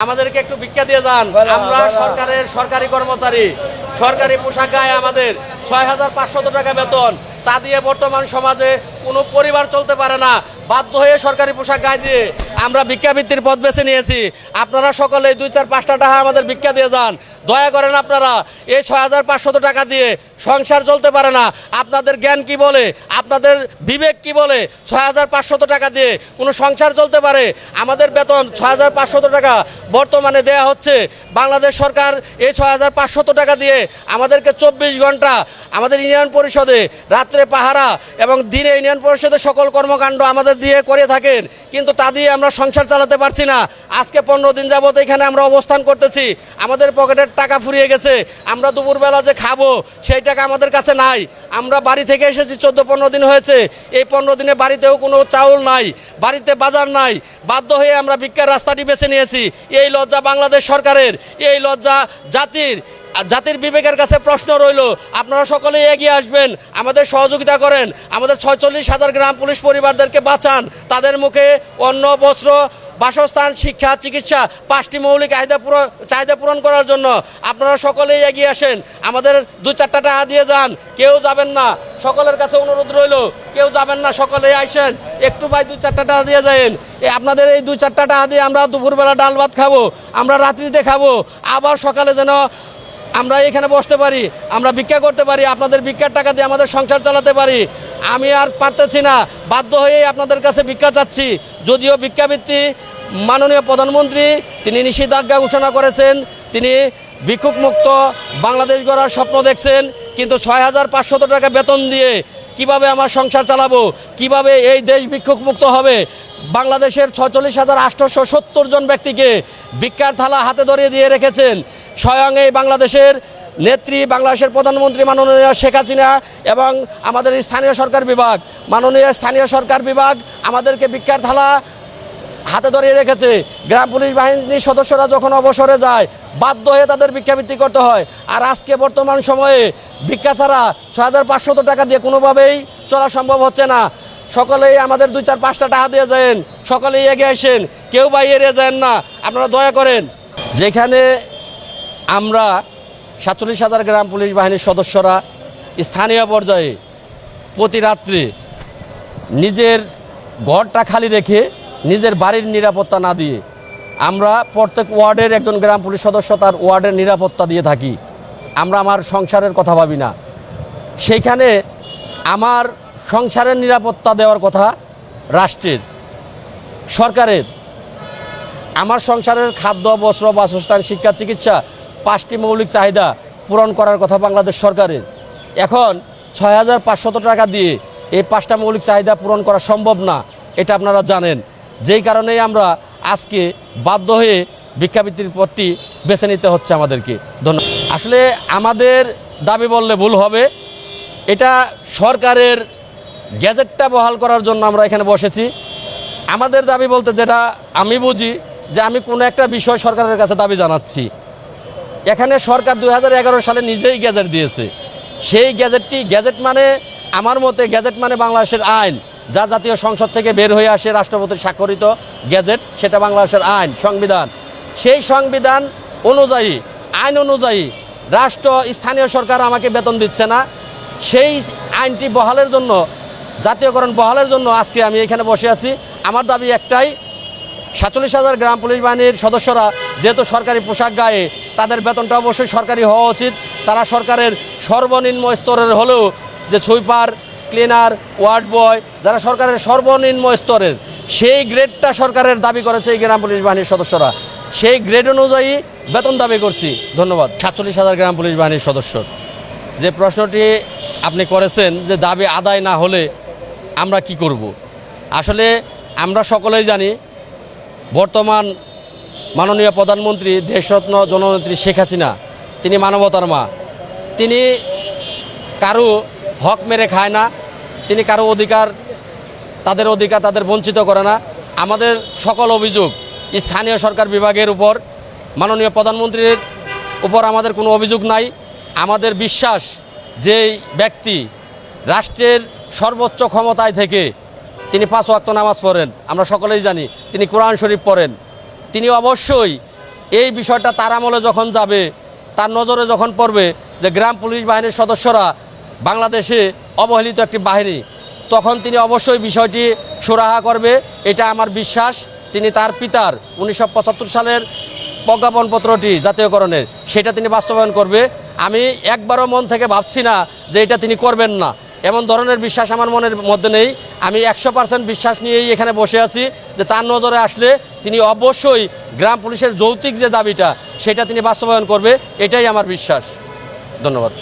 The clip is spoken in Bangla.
আমাদেরকে একটু ভিক্ষা দিয়ে যান। আমরা সরকারের সরকারি কর্মচারী, সরকারি পোশাক গায়ে আমাদের ৬৫০০ টাকা বেতন। তা দিয়ে বর্তমান সমাজে কোনো পরিবার চলতে পারে না। বাধ্য হয়ে সরকারি পোশাক গায়ে দিয়ে আমরা ভিক্ষাবৃত্তির পথ বেছে নিয়েছি। আপনারা সকলে ২-৪-৫টা টাকা আমাদের ভিক্ষা দিয়ে যান। দয়া করেন, আপনারা এই ৬৫০০ টাকা দিয়ে সংসার চলতে পারে না। আপনাদের জ্ঞান কি বলে, আপনাদের বিবেক কি বলে ৬৫০০ টাকা দিয়ে কোনো সংসার চলতে পারে? আমাদের বেতন ৬৫০০ টাকা বর্তমানে দেয়া হচ্ছে। বাংলাদেশ সরকার এই ৬৫০০ টাকা দিয়ে আমাদেরকে ২৪ ঘন্টা আমাদের ইউনিয়ন পরিষদে রাত্রে পাহারা এবং দিনে ইউনিয়ন পরিষদের সকল কর্মকাণ্ড আমাদের দিয়ে করে থাকেন, কিন্তু তা দিয়ে আমরা সংসার চালাতে পারছি না। আজকে ১৫ দিন যাবত এখানে আমরা অবস্থান করতেছি। আমাদের পকেটের টাকা ফুরিয়ে গেছে। আমরা দুপুরবেলা যে খাবো সেই টাকা আমাদের কাছে নাই। আমরা বাড়ি থেকে এসেছি ১৪-১৫ দিন হয়েছে। এই 15 দিনে বাড়িতেও কোনো চাউল নাই, বাড়িতে বাজার নাই। বাধ্য হয়ে আমরা ভিক্ষার রাস্তাটি বেছে নিয়েছি। এই লজ্জা বাংলাদেশ সরকারের, এই লজ্জা জাতির বিবেকের কাছে প্রশ্ন রইল। আপনারা সকলেই এগিয়ে আসবেন, আমাদের সহযোগিতা করেন, আমাদের ৪৬,০০০ গ্রাম পুলিশ পরিবারদেরকে বাঁচান। তাদের মুখে অন্ন, বস্ত্র, বাসস্থান, শিক্ষা, চিকিৎসা 5টি মৌলিক চাহিদা পূরণ করার জন্য আপনারা সকলেই এগিয়ে আসেন। আমাদের ২-৪টা টাকা দিয়ে যান, কেউ যাবেন না। সকলের কাছে অনুরোধ রইল, কেউ যাবেন না, সকলেই আসেন। একটু ভাই ২-৪টা টাকা দিয়ে যাবেন। আপনাদের এই ২-৪টা টাকা দিয়ে আমরা দুপুরবেলা ডাল ভাত খাবো, আমরা রাত্রিতে খাবো, আবার সকালে যেন আমরা এখানে বসতে পারি, আমরা ভিক্ষা করতে পারি, আপনাদের ভিক্ষার টাকা দিয়ে আমাদের সংসার চালাতে পারি। আমি আর পারতেছি না, বাধ্য হয়েই আপনাদের কাছে ভিক্ষা চাচ্ছি। যদিও ভিক্ষাবৃত্তি মাননীয় প্রধানমন্ত্রী তিনি নিষেধাজ্ঞা ঘোষণা করেছেন, তিনি ভিক্ষুক মুক্ত বাংলাদেশ গড়ার স্বপ্ন দেখছেন, কিন্তু ৬৫০০ টাকা বেতন দিয়ে কিভাবে আমার সংসার চালাবো, কিভাবে এই দেশ ভিক্ষুক মুক্ত হবে? বাংলাদেশের ৪৬,৮৭০ জন ব্যক্তিকে ভিক্ষার থালা হাতে ধরিয়ে দিয়ে রেখেছেন স্বয়ং এই বাংলাদেশের নেত্রী, বাংলাদেশের প্রধানমন্ত্রী মাননীয় শেখ হাসিনা এবং আমাদের স্থানীয় সরকার বিভাগ, মাননীয় স্থানীয় সরকার বিভাগ আমাদেরকে ভিক্ষার থালা হাতে ধরিয়ে রেখেছে। গ্রাম পুলিশ বাহিনীর সদস্যরা যখন অবসরে যায় বাধ্য হয়ে তাদের ভিক্ষাবৃত্তি করতে হয়। আর আজকে বর্তমান সময়ে ভিক্ষা ছাড়া ৬৫০০ টাকা দিয়ে কোনোভাবেই চলা সম্ভব হচ্ছে না। সকলেই আমাদের ২-৪-৫টা টাকা দিয়ে যান, সকলেই এগিয়ে আসেন, কেউ বাইরে যান না, আপনারা দয়া করেন। যেখানে আমরা ৪৭,০০০ গ্রাম পুলিশ বাহিনীর সদস্যরা স্থানীয় পর্যায়ে প্রতি রাত্রে নিজের ঘরটা খালি রেখে নিজের বাড়ির নিরাপত্তা না দিয়ে আমরা প্রত্যেক ওয়ার্ডের একজন গ্রাম পুলিশ সদস্য তার ওয়ার্ডের নিরাপত্তা দিয়ে থাকি। আমরা আমার সংসারের কথা ভাবি না, সেইখানে আমার সংসারের নিরাপত্তা দেওয়ার কথা রাষ্ট্রের, সরকারের। আমার সংসারের খাদ্য, বস্ত্র, বাসস্থান, শিক্ষা, চিকিৎসা 5টি মৌলিক চাহিদা পূরণ করার কথা বাংলাদেশ সরকারের। এখন ৬৫০০ টাকা দিয়ে এই 5টা মৌলিক চাহিদা পূরণ করা সম্ভব না, এটা আপনারা জানেন। যেই কারণেই আমরা আজকে বাধ্য হয়ে ভিক্ষাবৃত্তির পথটি বেছে নিতে হচ্ছে আমাদেরকে। ধন্যবাদ। আসলে আমাদের দাবি বললে ভুল হবে, এটা সরকারের গ্যাজেটটা বহাল করার জন্য আমরা এখানে বসেছি। আমাদের দাবি বলতে যেটা আমি বুঝি যে আমি কোনো একটা বিষয় সরকারের কাছে দাবি জানাচ্ছি। এখানে সরকার ২০১১ সালে নিজেই গ্যাজেট দিয়েছে। সেই গ্যাজেট মানে আমার মতে গ্যাজেট মানে বাংলাদেশের আইন, যা জাতীয় সংসদ থেকে বের হয়ে আসে, রাষ্ট্রপতির স্বাক্ষরিত গ্যাজেট, সেটা বাংলাদেশের আইন, সংবিধান। সেই সংবিধান অনুযায়ী, আইন অনুযায়ী রাষ্ট্র, স্থানীয় সরকার আমাকে বেতন দিচ্ছে না। সেই আইনটি বহালের জন্য, জাতীয়করণ বহালের জন্য আজকে আমি এখানে বসে আছি। আমার দাবি একটাই, ৪৭,০০০ গ্রাম পুলিশ বাহিনীর সদস্যরা যেহেতু সরকারি পোশাক গায়ে, তাদের বেতনটা অবশ্যই সরকারি হওয়া উচিত। তারা সরকারের সর্বনিম্ন স্তরের হলেও, যে সুইপার, ক্লিনার, ওয়ার্ড বয়, যারা সরকারের সর্বনিম্ন স্তরের, সেই গ্রেডটা সরকারের দাবি করেছে এই গ্রাম পুলিশ বাহিনীর সদস্যরা। সেই গ্রেড অনুযায়ী বেতন দাবি করছি। ধন্যবাদ। ৪৭,০০০ গ্রাম পুলিশ বাহিনীর সদস্য যে প্রশ্নটি আপনি করেছেন যে দাবি আদায় না হলে আমরা কি করব। আসলে আমরা সকলেই জানি বর্তমান মাননীয় প্রধানমন্ত্রী, দেশরত্ন জননেত্রী শেখ হাসিনা, তিনি মানবতার মা। তিনি কারো হক মেরে খায় না, তিনি কারো অধিকার তাদের বঞ্চিত করে না। আমাদের সকল অভিযোগ স্থানীয় সরকার বিভাগের উপর, মাননীয় প্রধানমন্ত্রীর উপর আমাদের কোনো অভিযোগ নাই। আমাদের বিশ্বাস যে ব্যক্তি রাষ্ট্রের সর্বোচ্চ ক্ষমতায় থেকে তিনি 5 ওয়াক্ত নামাজ পড়েন, আমরা সকলেই জানি, তিনি কোরআন শরীফ পড়েন, তিনি অবশ্যই এই বিষয়টা তার আমলে যখন যাবে, তার নজরে যখন পড়বে যে গ্রাম পুলিশ বাহিনীর সদস্যরা বাংলাদেশে অবহেলিত একটি বাহিনী, তখন তিনি অবশ্যই বিষয়টি সুরাহা করবে, এটা আমার বিশ্বাস। তিনি তার পিতার 1975 সালের প্রজ্ঞাপনপত্রটি জাতীয়করণের, সেটা তিনি বাস্তবায়ন করবে। আমি একবারও মন থেকে ভাবছি না যে এটা তিনি করবেন না, এমন ধরনের বিশ্বাস আমার মনের মধ্যে নেই। আমি 100% বিশ্বাস নিয়েই এখানে বসে আছি যে তার নজরে আসলে তিনি অবশ্যই গ্রাম পুলিশের যৌক্তিক যে দাবিটা সেটা তিনি বাস্তবায়ন করবে, এটাই আমার বিশ্বাস। ধন্যবাদ।